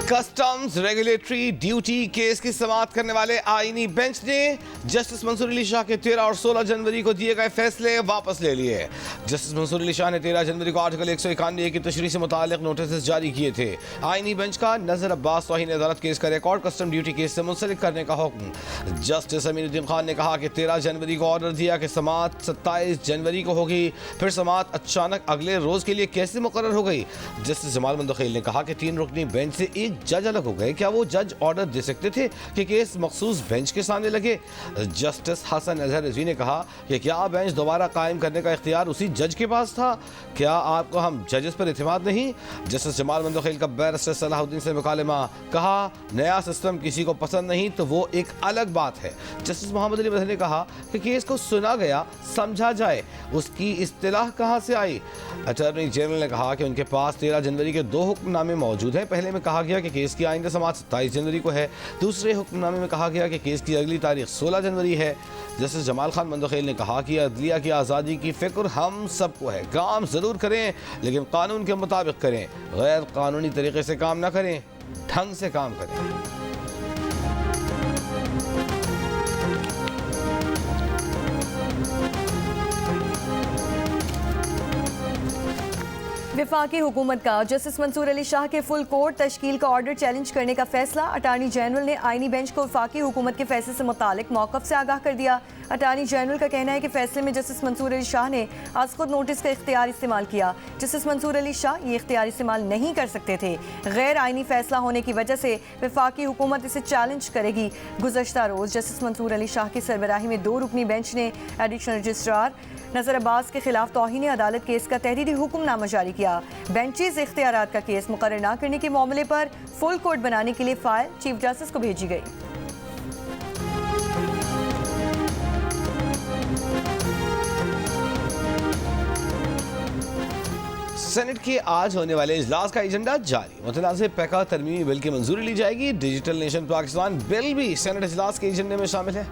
Customs regulatory duty case की समाअत करने वाले आईनी बेंच ने जस्टिस मंसूर अली शाह के 13 और 16 जनवरी को दिए गए फैसले वापस ले लिए। जस्टिस मंसूर अली शाह ने 13 जनवरी को आर्टिकल 191 की तशरीह से मुताल्लिक नोटिस जारी किए थे। आईनी बेंच का नजर अब्बास तौहीन अदालत केस का रिकॉर्ड कस्टम ड्यूटी केस से मुंसलिक करने का हुक्म। जस्टिस अमीनुद्दीन खान ने कहा कि 13 जनवरी को ऑर्डर दिया कि समाअत 27 जनवरी को होगी, फिर समाअत अचानक अगले रोज के लिए कैसे मुकर्रर हो गई। जस्टिस जमाल मंदखेल ने कहा कि 3 रुकनी बेंच से एक जज अलग हो गए, क्या वो जज ऑर्डर दे सकते थे कि केस मखसूस बेंच के सामने लगे। जस्टिस हसन अजहर रिजवी ने कहा कि क्या बेंच दोबारा कायम करने का इख्तियार उसी जज के पास था, क्या आपको हम जजेस पर इत्मीनान नहीं। जस्टिस जमाल मंदखेल का बैरिस्टर सलाहुद्दीन से मुकालमा, कहा नया सिस्टम किसी को पसंद नहीं तो वो एक अलग बात है। जस्टिस मोहम्मद अली मदनी ने कहा कि केस को सुना गया, समझा जाए, उसकी इस्तिलाह कहाँ से आई। अटॉर्नी जनरल ने कहा कि उनके पास 13 जनवरी के 2 हुक्मनामे मौजूद हैं। पहले में कहा गया कि केस की आइंदा समाअत 27 जनवरी को है, दूसरे हुक्मनामे में कहा गया कि केस की अगली तारीख 16 जनवरी है। जस्टिस जमाल खान मंदखेल ने कहा कि अदलिया की आज़ादी की फ़िक्र हम सबको है, काम ज़रूर करें लेकिन कानून के मुताबिक करें, गैर कानूनी तरीके से काम ना करें, ढंग से काम करें। वफाकी हुकूमत का जस्टिस मंसूर अली शाह के फुल कोर्ट तश्कील का ऑर्डर चैलेंज करने का फैसला। अटार्नी जनरल ने आईनी बेंच को वफाकी हुकूमत के फैसले से मुतालिक मौक़िफ़ से आगाह कर दिया। अटार्नी जनरल का कहना है कि फैसले में जस्टिस मंसूर अली शाह ने आज खुद नोटिस का इख्तियार इस्तेमाल किया। जस्टिस मंसूर अली शाह ये इख्तियार इस्तेमाल नहीं कर सकते थे। गैर आइनी फैसला होने की वजह से वफाकी हुकूमत इसे चैलेंज करेगी। गुज़श्ता रोज़ जस्टिस मंसूर अली शाह की सरबराही में 2 रुकनी बेंच ने एडिशनल रजिस्ट्रार नज़र अब्बास के खिलाफ तौहीन अदालत केस का तहरीरी हुक्मनामा जारी किया। बेंचेज इख्तियारात का केस मुकर्रर न करने के मामले पर फुल कोर्ट बनाने के लिए फाइल चीफ जस्टिस को भेजी गई। सेनेट के आज होने वाले इजलास का एजेंडा जारी। मुतनाज़ पैका तरमीमी बिल की मंजूरी ली जाएगी। डिजिटल नेशन पाकिस्तान बिल भी सेनेट इजलास के एजेंडे में शामिल है।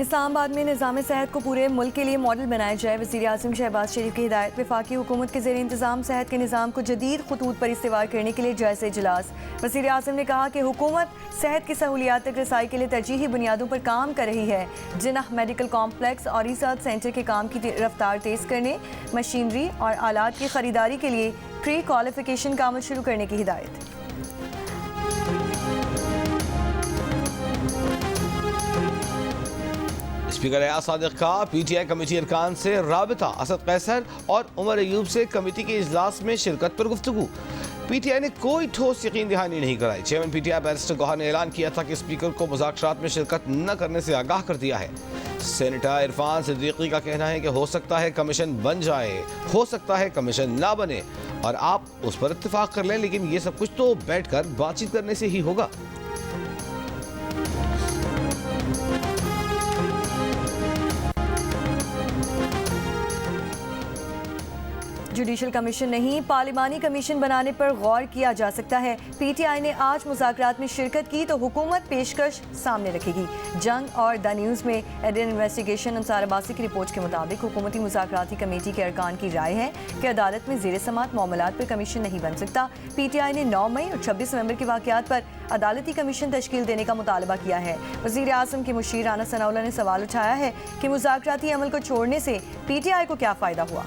इस्लामाबाद में निज़ाम सेहत को पूरे मुल्क के लिए मॉडल बनाया जाए। वज़ीर आज़म शहबाज शरीफ की हिदायत। वफाकी हुकूमत के ज़ेर इंतज़ाम सेहत के निज़ाम को जदीद खतूत पर इस्तेवार करने के लिए जायज़ा इजलास। वज़ीर आज़म ने कहा कि हुकूमत सेहत की सहूलियात तक रसाई के लिए तरजीही बुनियादों पर काम कर रही है। जिन्ना मेडिकल कॉम्प्लेक्स और रिसर्च सेंटर के काम की रफ्तार तेज़ करने, मशीनरी और आलात की ख़रीदारी के लिए प्री क्वालिफिकेशन का अमल शुरू करने की हिदायत। स्पीकर एयाज सादिक का पीटीआई कमेटी अरकान से राबिता। असद कैसर और उमर अयूब से कमेटी के इजलास में शिरकत पर गुफ्तगू। पीटीआई ने कोई ठोस यकीन दहानी नहीं कराई। चेयरमैन पीटीआई बैरिस्टर गौहर ने ऐलान किया था कि स्पीकर को मुज़ाकरात में शिरकत न करने से आगाह कर दिया है। सेनेटर इरफान सिद्दीकी का कहना है कि हो सकता है कमीशन बन जाए, हो सकता है कमीशन ना बने और आप उस पर इत्तेफाक कर लें, लेकिन ये सब कुछ तो बैठकर बातचीत करने से ही होगा। जुडिशल कमीशन नहीं, पार्लिमानी कमीशन बनाने पर गौर किया जा सकता है। पीटीआई ने आज मुज़ाकरात में शिरकत की तो हुकूमत पेशकश सामने रखेगी। जंग और द न्यूज़ में एडिन इन्वेस्टिगेशन अंसार अब्बासी की रिपोर्ट के मुताबिक हुकूमती मुज़ाकराती कमेटी के अरकान की राय है कि अदालत में ज़ेर समात मामलात पर कमीशन नहीं बन सकता। पीटीआई ने 9 मई और 26 नवंबर के वाक़यात पर अदालती कमीशन तश्कील देने का मुतालबा किया है। वज़ीर आज़म के मुशीर राना सनाउल्लाह ने सवाल उठाया है कि मुज़ाकराती अमल को छोड़ने से पीटीआई को क्या फ़ायदा हुआ।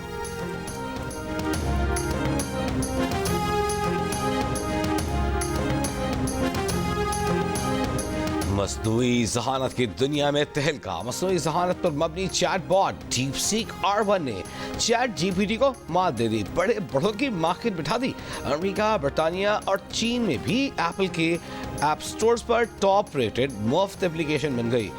मसनूई ज़हानत की दुनिया में तहलका। मसनूई ज़हानत पर मबनी चैट बॉट DeepSeek R1 ने चैट GPT को मात दे दी, बड़े बड़ों की मार्केट बिठा दी। अमेरिका, बरतानिया और चीन में भी एप्पल के ऐप स्टोर्स पर टॉप रेटेड मुफ्त एप्लीकेशन बन गई।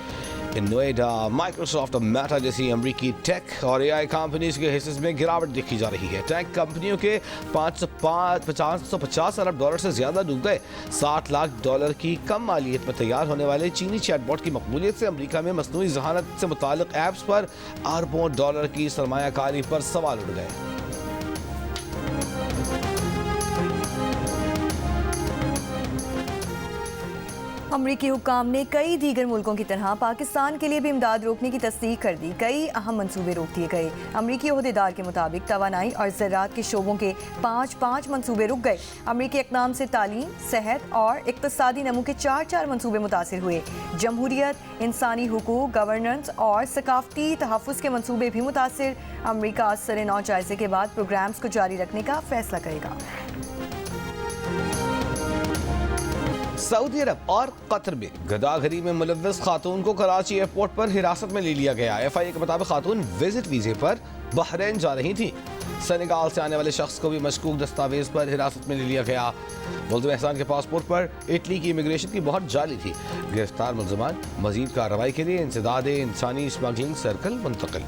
इन नोएडा, माइक्रोसॉफ्ट और मेटा जैसी अमरीकी टेक और AI कंपनीज के हिस्से में गिरावट देखी जा रही है। टेक कंपनियों के $550 अरब से ज्यादा डूब गए। $60 लाख की कम मालियत में तैयार होने वाले चीनी चैटबॉट की मकबूलियत से अमरीका में मसनूई ज़हानत से मुताल्लिक ऐप्स पर अरबों डॉलर की सरमायाकारी पर सवाल उठ गए। अमरीकी हुक्काम ने कई दीगर मुल्कों की तरह पाकिस्तान के लिए भी इमदाद रोकने की तस्दीक कर दी। कई अहम मंसूबे रोक दिए गए। अमरीकी ओहदेदार के मुताबिक तवानाई और ज़राअत के शोबों के 5 मंसूबे रुक गए। अमरीकी इक़दाम से तालीम, सेहत और इक़्तिसादी नमू के 4 मंसूबे मुतासिर हुए। जमहूरियत, इंसानी हुकूक, गवर्नेंस और सकाफती तहफ़्फ़ुज़ के मंसूबे भी मुतासिर। अमरीका आज सरे नौ जायजे के बाद प्रोग्राम्स को जारी रखने का फैसला करेगा। सऊदी अरब और कतर में गदागरी में मुलव्वस खातून को कराची एयरपोर्ट पर हिरासत में ले लिया गया। FIA के मुताबिक खातून विजिट वीजे पर बहरीन जा रही थी। सेनेगाल से आने वाले शख्स को भी मशकूक दस्तावेज पर हिरासत में ले लिया गया। मुल्ज़िम एहसान के पासपोर्ट पर इटली की इमिग्रेशन की बहुत जाली थी। गिरफ्तार मुल्ज़िमान मजीद कार्रवाई के लिए इंसदाद इंसानी स्मगलिंग सर्कल मुंतकिल।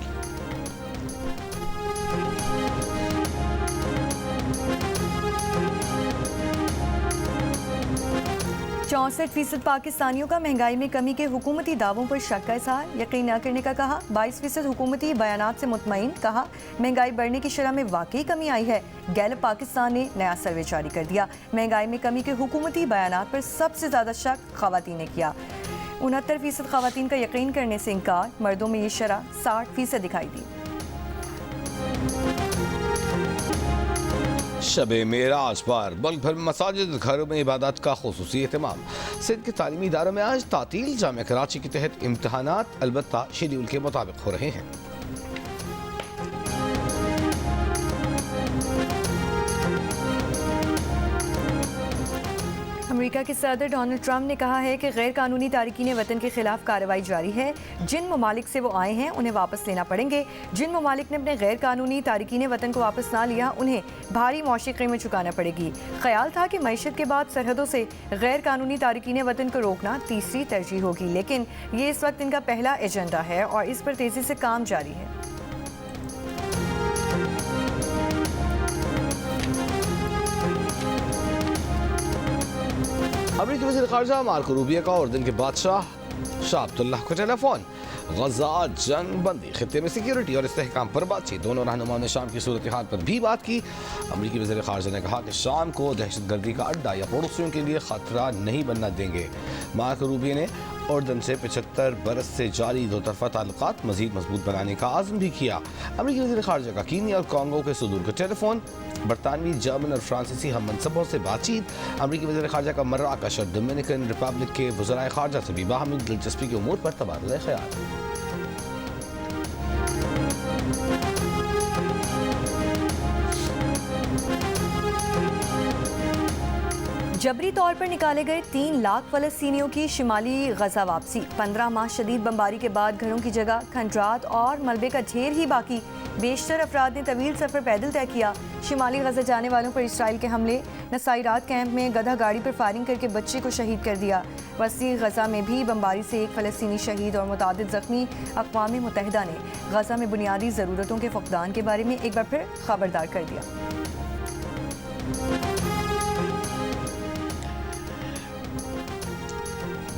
64% पाकिस्तानियों का महंगाई में कमी के हुकूमती दावों पर शक का इज़हार, यकीन न करने का कहा। 22% हुकूमती बयानात से मुतमईन, कहा महंगाई बढ़ने की शरह में वाकई कमी आई है। गैलप पाकिस्तान ने नया सर्वे जारी कर दिया। महंगाई में कमी के हुकूमती बयानात पर सबसे ज़्यादा शक ख़वातीन ने किया। 69% ख़वातीन का यकीन करने से इनकार। मर्दों में ये शरह 60% दिखाई दी। शबे मेराज पर मुल्क भर में मसाजिद, घरों में इबादत का खुसूसी एहतमाम। सिंध के तालीमी इदारों में आज तातील। जामिया कराची के तहत इम्तहानात अलबत्ता शेड्यूल के मुताबिक हो रहे हैं। अमेरिका के सदर डोनाल्ड ट्रंप ने कहा है कि गैर कानूनी तारकीन वतन के खिलाफ कार्रवाई जारी है। जिन ममालिक से वो आए हैं उन्हें वापस लेना पड़ेंगे। जिन ममालिक ने अपने गैर कानूनी तारकीन वतन को वापस ना लिया उन्हें भारी मौशी कीमत चुकाना पड़ेगी। ख्याल था कि मईशत के बाद सरहदों से गैर कानूनी तारकीन वतन को रोकना तीसरी तरजीह होगी, लेकिन ये इस वक्त इनका पहला एजेंडा है और इस पर तेजी से काम जारी है। अमेरिकी वज़ीर ख़ारजा मार्को रूबियो का उर्दन के बादशाह शाह अब्दुल्लाह को टेलीफोन। गजा, जंग बंदी, खित्ते में सिक्योरिटी और इस्तेहकाम पर बातचीत। दोनों रहनुमाओं ने शाम की सूरत हाल पर भी बात की। अमेरिकी वज़ीर ख़ारजा ने कहा कि शाम को दहशतगर्दी का अड्डा या पड़ोसियों के लिए खतरा नहीं बनना देंगे। मार्को रूबियो ने उर्दन से 75 बरस से जारी दो तरफा ताल्लुकात मज़ीद मजबूत बनाने का आज़म भी किया। अमेरिकी वज़ीर ख़ारजा का कीनिया और कांगो के सदूर को टेलीफोन। बरतानवी, जर्मन और फ्रांसीसी हम मनसबों से बातचीत। अमेरिकी वज़ीर ख़ारजा का मर्राकश और डोमिनिकन रिपब्लिक के वज़राए ख़ारजा से भी बाहमी दिलचस्पी के उमूर पर तबादला ख़याल। जबरी तौर पर निकाले गए 3 लाख फ़लस्तीनियों की शिमाली गजा वापसी। 15 माह शदीद बमबारी के बाद घरों की जगह खंडरात और मलबे का ढेर ही बाकी। बेशतर अफराद ने तवील सफ़र पैदल तय किया। शिमाली गजा जाने वालों पर इसराइल के हमले। नसाइरात कैंप में गधा गाड़ी पर फायरिंग करके बच्चे को शहीद कर दिया। वसी गजा में भी बमबारी से 1 फ़लस्तीनी शहीद और मुतादिद ज़ख्मी। अक़वाम मुत्तहिदा ने गजा में बुनियादी ज़रूरतों के फुक़दान के बारे में एक बार फिर खबरदार कर दिया।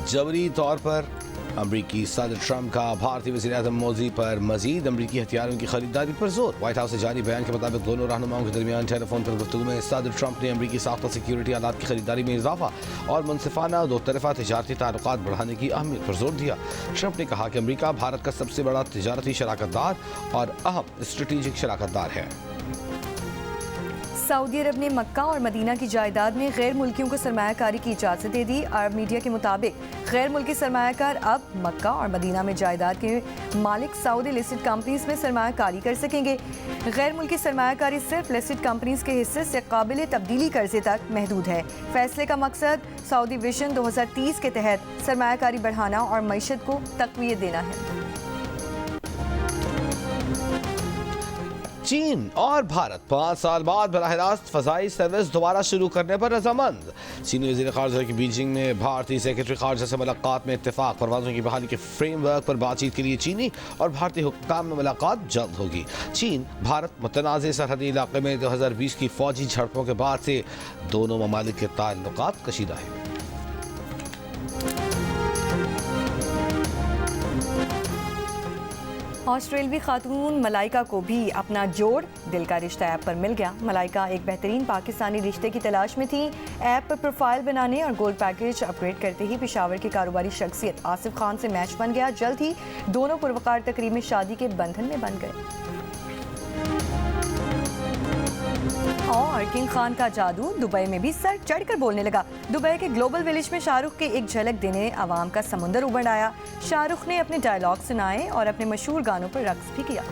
जबरी तौर पर अमरीकी सदर ट्रंप का भारतीय वज़ीर आज़म मोदी पर मजीद अमरीकी हथियारों की खरीदारी पर जोर। व्हाइट हाउस से जारी बयान के मुताबिक दोनों रहनुमाओं के दरमियान टेलीफोन पर गुफ्तगू में सदर ट्रंप ने अमरीकी साख्ता सिक्योरिटी आलात की खरीदारी में इजाफा और मुनसिफाना दो तरफा तजारती ताल्लुकात बढ़ाने की अहमियत पर जोर दिया। ट्रंप ने कहा कि अमरीका भारत का सबसे बड़ा तजारती शराकतदार और अहम स्ट्रेटेजिक शराकतदार है। सऊदी अरब ने मक्का और मदीना की जायदाद में गैर मुल्कियों को सरमायाकारी की इजाज़त दे दी। अरब मीडिया के मुताबिक गैर मुल्की सरमायाकार अब मक्का और मदीना में जायदाद के मालिक सऊदी लिस्टेड कंपनीज में सरमायाकारी कर सकेंगे। गैर मुल्की सरमायाकारी सिर्फ लिस्टेड कंपनीज के हिस्से से काबिल तब्दीली कर्जे तक महदूद है। फैसले का मकसद सऊदी विजन 2030 के तहत सरमायाकारी बढ़ाना और मईशत को तक़वियत देना है। चीन और भारत 5 साल बाद बराह रास्त फ़ज़ाई सर्विस दोबारा शुरू करने पर रजामंद। चीनी वज़ीर ख़ारजा की बीजिंग में भारतीय सेक्रेटरी ख़ारजा से मुलाकात में इत्तेफाक। परवाज़ों की बहाली के फ्रेमवर्क पर बातचीत के लिए चीनी और भारतीय हुक्काम में मुलाकात जल्द होगी। चीन भारत मुतनाज़ सरहदी इलाके में 2020 की फ़ौजी झड़पों के बाद से दोनों ममालिक के ताल्लुकात कशीदा है। ऑस्ट्रेलवी खातून मलाइका को भी अपना जोड़ दिल का रिश्ता ऐप पर मिल गया। मलाइका एक बेहतरीन पाकिस्तानी रिश्ते की तलाश में थी। ऐप पर प्रोफाइल बनाने और गोल्ड पैकेज अपग्रेड करते ही पेशावर की कारोबारी शख्सियत आसिफ खान से मैच बन गया। जल्द ही दोनों पुरवकार तकरीब में शादी के बंधन में बन गए। और किंग खान का जादू दुबई में भी सर चढ़कर बोलने लगा। दुबई के ग्लोबल विलेज में शाहरुख के एक झलक देने आवाम का समुंदर उमड़ आया। शाहरुख ने अपने डायलॉग सुनाए और अपने मशहूर गानों पर रक्स भी किया।